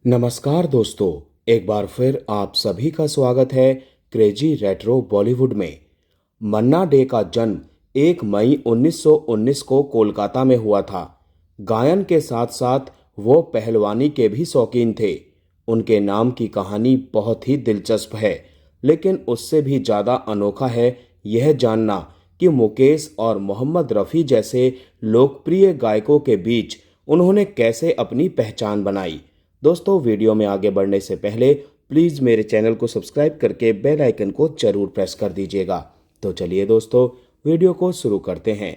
नमस्कार दोस्तों, एक बार फिर आप सभी का स्वागत है क्रेजी रेट्रो बॉलीवुड में। मन्ना डे का जन्म 1 मई 1919 को कोलकाता में हुआ था। गायन के साथ साथ वो पहलवानी के भी शौकीन थे। उनके नाम की कहानी बहुत ही दिलचस्प है, लेकिन उससे भी ज़्यादा अनोखा है यह जानना कि मुकेश और मोहम्मद रफ़ी जैसे लोकप्रिय गायकों के बीच उन्होंने कैसे अपनी पहचान बनाई। दोस्तों, वीडियो में आगे बढ़ने से पहले प्लीज़ मेरे चैनल को सब्सक्राइब करके बेल आइकन को जरूर प्रेस कर दीजिएगा। तो चलिए दोस्तों, वीडियो को शुरू करते हैं।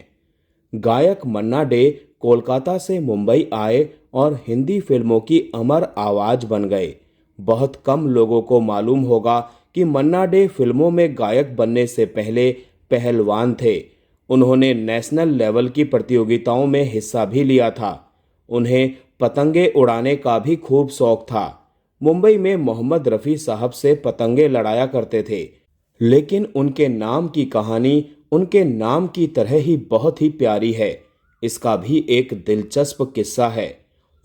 गायक मन्ना डे कोलकाता से मुंबई आए और हिंदी फिल्मों की अमर आवाज बन गए। बहुत कम लोगों को मालूम होगा कि मन्ना डे फिल्मों में गायक बनने से पहले पहलवान थे। उन्होंने नेशनल लेवल की प्रतियोगिताओं में हिस्सा भी लिया था। उन्हें पतंगे उड़ाने का भी खूब शौक था। मुंबई में मोहम्मद रफ़ी साहब से पतंगे लड़ाया करते थे, लेकिन उनके नाम की कहानी उनके नाम की तरह ही बहुत ही प्यारी है। इसका भी एक दिलचस्प किस्सा है।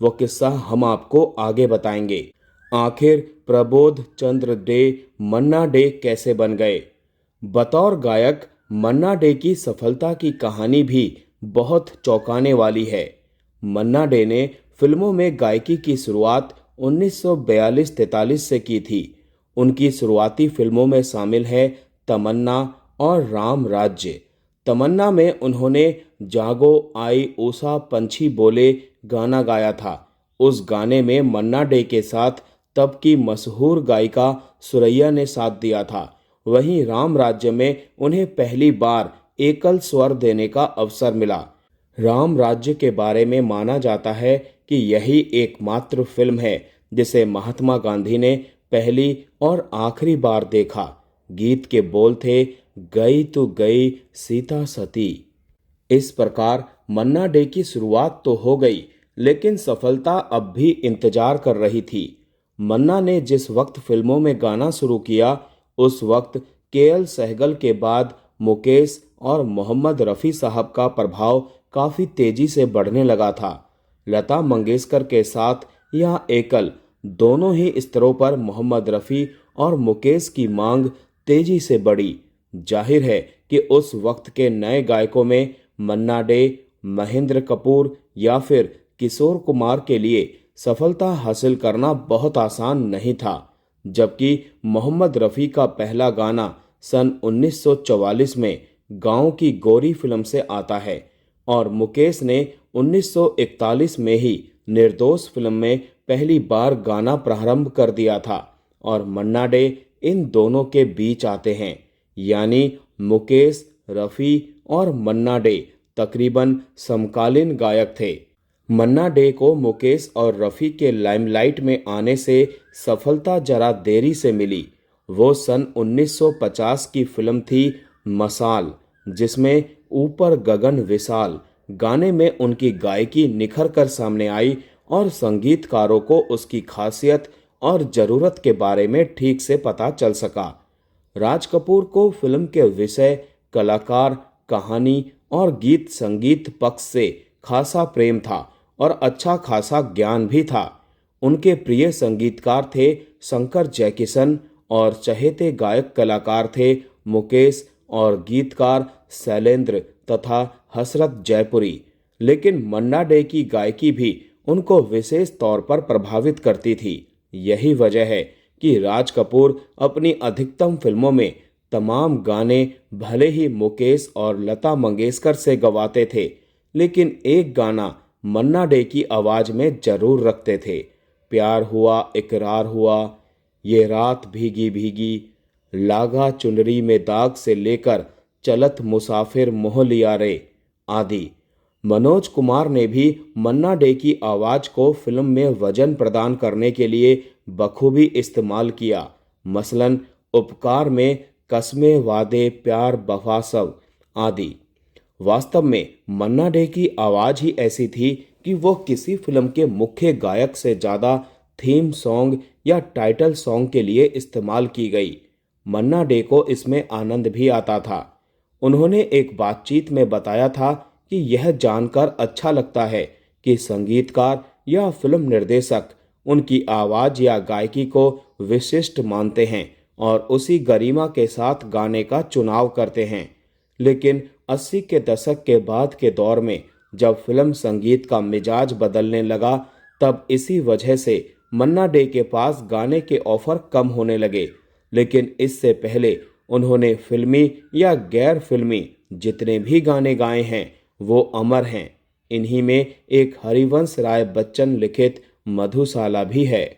वो किस्सा हम आपको आगे बताएंगे। आखिर प्रबोध चंद्र डे मन्ना डे कैसे बन गए? बतौर गायक मन्ना डे की सफलता की कहानी भी बहुत चौंकाने वाली है। मन्ना डे ने फिल्मों में गायकी की शुरुआत 1942-43 से की थी। उनकी शुरुआती फिल्मों में शामिल है तमन्ना और राम राज्य। तमन्ना में उन्होंने जागो आई ऊषा पंछी बोले गाना गाया था। उस गाने में मन्ना डे के साथ तब की मशहूर गायिका सुरैया ने साथ दिया था। वहीं राम राज्य में उन्हें पहली बार एकल स्वर देने का अवसर मिला। राम राज्य के बारे में माना जाता है कि यही एकमात्र फिल्म है जिसे महात्मा गांधी ने पहली और आखिरी बार देखा। गीत के बोल थे, गई तो गई सीता सती। इस प्रकार मन्ना डे की शुरुआत तो हो गई, लेकिन सफलता अब भी इंतजार कर रही थी। मन्ना ने जिस वक्त फिल्मों में गाना शुरू किया, उस वक्त केएल सहगल के बाद मुकेश और मोहम्मद रफ़ी साहब का प्रभाव काफ़ी तेजी से बढ़ने लगा था। लता मंगेशकर के साथ या एकल दोनों ही स्तरों पर मोहम्मद रफ़ी और मुकेश की मांग तेजी से बढ़ी। जाहिर है कि उस वक्त के नए गायकों में मन्ना डे, महेंद्र कपूर या फिर किशोर कुमार के लिए सफलता हासिल करना बहुत आसान नहीं था। जबकि मोहम्मद रफ़ी का पहला गाना सन 1944 में गांव की गोरी फिल्म से आता है और मुकेश ने 1941 में ही निर्दोष फिल्म में पहली बार गाना प्रारंभ कर दिया था। और मन्ना डे इन दोनों के बीच आते हैं, यानी मुकेश, रफ़ी और मन्ना डे तकरीबन समकालीन गायक थे। मन्ना डे को मुकेश और रफ़ी के लाइमलाइट में आने से सफलता जरा देरी से मिली। वो सन 1950 की फिल्म थी मसाल, जिसमें ऊपर गगन विशाल गाने में उनकी गायकी निखर कर सामने आई और संगीतकारों को उसकी खासियत और ज़रूरत के बारे में ठीक से पता चल सका। राज कपूर को फिल्म के विषय, कलाकार, कहानी और गीत संगीत पक्ष से खासा प्रेम था और अच्छा खासा ज्ञान भी था। उनके प्रिय संगीतकार थे शंकर जयकिशन और चहेते गायक कलाकार थे मुकेश और गीतकार शैलेंद्र तथा हसरत जयपुरी। लेकिन मन्ना डे की गायकी भी उनको विशेष तौर पर प्रभावित करती थी। यही वजह है कि राज कपूर अपनी अधिकतम फिल्मों में तमाम गाने भले ही मुकेश और लता मंगेशकर से गवाते थे, लेकिन एक गाना मन्ना डे की आवाज में जरूर रखते थे। प्यार हुआ इकरार हुआ, ये रात भीगी भीगी, लागा चुनरी में दाग से लेकर चलत मुसाफिर मोह लिया रे आदि। मनोज कुमार ने भी मन्ना डे की आवाज को फिल्म में वजन प्रदान करने के लिए बखूबी इस्तेमाल किया। मसलन उपकार में कस्मे वादे प्यार वफा सब आदि। वास्तव में मन्ना डे की आवाज ही ऐसी थी कि वो किसी फिल्म के मुख्य गायक से ज़्यादा थीम सॉन्ग या टाइटल सॉन्ग के लिए इस्तेमाल की गई। मन्ना डे को इसमें आनंद भी आता था। उन्होंने एक बातचीत में बताया था कि यह जानकर अच्छा लगता है कि संगीतकार या फिल्म निर्देशक उनकी आवाज़ या गायकी को विशिष्ट मानते हैं और उसी गरिमा के साथ गाने का चुनाव करते हैं। लेकिन 80 के दशक के बाद के दौर में जब फिल्म संगीत का मिजाज बदलने लगा, तब इसी वजह से मन्ना डे के पास गाने के ऑफर कम होने लगे। लेकिन इससे पहले उन्होंने फिल्मी या गैर फिल्मी जितने भी गाने गाए हैं वो अमर हैं। इन्हीं में एक हरिवंश राय बच्चन लिखित मधुशाला भी है।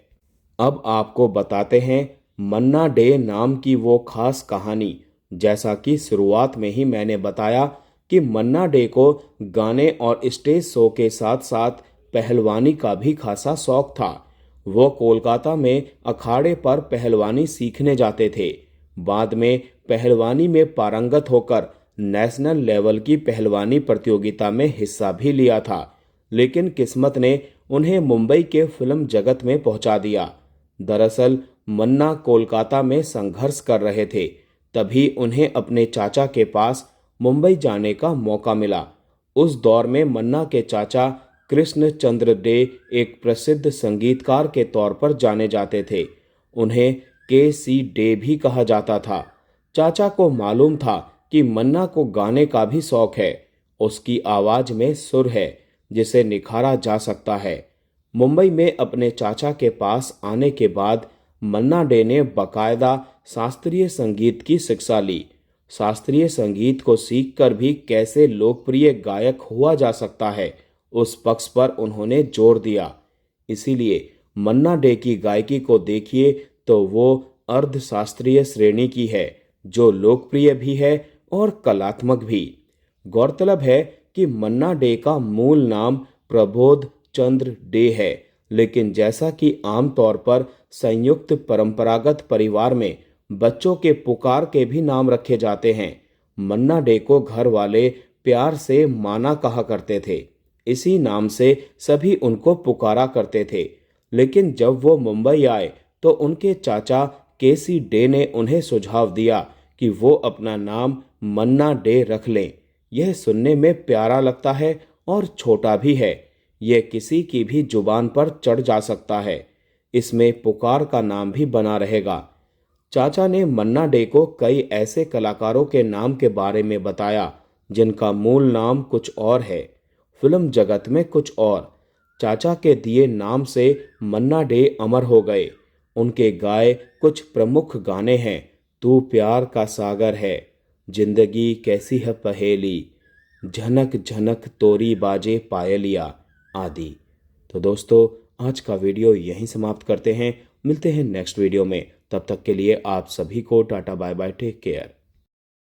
अब आपको बताते हैं मन्ना डे नाम की वो खास कहानी। जैसा कि शुरुआत में ही मैंने बताया कि मन्ना डे को गाने और स्टेज शो के साथ साथ पहलवानी का भी खासा शौक था। वो कोलकाता में अखाड़े पर पहलवानी सीखने जाते थे। बाद में पहलवानी में पारंगत होकर नेशनल लेवल की पहलवानी प्रतियोगिता में हिस्सा भी लिया था। लेकिन किस्मत ने उन्हें मुंबई के फिल्म जगत में पहुंचा दिया। दरअसल मन्ना कोलकाता में संघर्ष कर रहे थे, तभी उन्हें अपने चाचा के पास मुंबई जाने का मौका मिला। उस दौर में मन्ना के चाचा कृष्ण चंद्र डे एक प्रसिद्ध संगीतकार के तौर पर जाने जाते थे। उन्हें के.सी. डे भी कहा जाता था। चाचा को मालूम था कि मन्ना को गाने का भी शौक है। उसकी आवाज में सुर है जिसे निखारा जा सकता है। मुंबई में अपने चाचा के पास आने के बाद मन्ना डे ने बाकायदा शास्त्रीय संगीत की शिक्षा ली। शास्त्रीय संगीत को सीखकर भी कैसे लोकप्रिय गायक हुआ जा सकता है, उस पक्ष पर उन्होंने जोर दिया। इसीलिए मन्ना डे की गायकी को देखिए तो वो अर्ध शास्त्रीय श्रेणी की है, जो लोकप्रिय भी है और कलात्मक भी। गौरतलब है कि मन्ना डे का मूल नाम प्रबोध चंद्र डे है, लेकिन जैसा कि आमतौर पर संयुक्त परंपरागत परिवार में बच्चों के पुकार के भी नाम रखे जाते हैं, मन्ना डे को घर वाले प्यार से माना कहा करते थे। इसी नाम से सभी उनको पुकारा करते थे। लेकिन जब वो मुंबई आए तो उनके चाचा के.सी. डे ने उन्हें सुझाव दिया कि वो अपना नाम मन्ना डे रख लें। यह सुनने में प्यारा लगता है और छोटा भी है। यह किसी की भी जुबान पर चढ़ जा सकता है। इसमें पुकार का नाम भी बना रहेगा। चाचा ने मन्ना डे को कई ऐसे कलाकारों के नाम के बारे में बताया जिनका मूल नाम कुछ और है, फिल्म जगत में कुछ और। चाचा के दिए नाम से मन्ना डे अमर हो गए। उनके गाए कुछ प्रमुख गाने हैं, तू प्यार का सागर है, जिंदगी कैसी है पहेली, झनक झनक तोरी बाजे पायलिया आदि। तो दोस्तों, आज का वीडियो यहीं समाप्त करते हैं। मिलते हैं नेक्स्ट वीडियो में। तब तक के लिए आप सभी को tata bye bye, take care.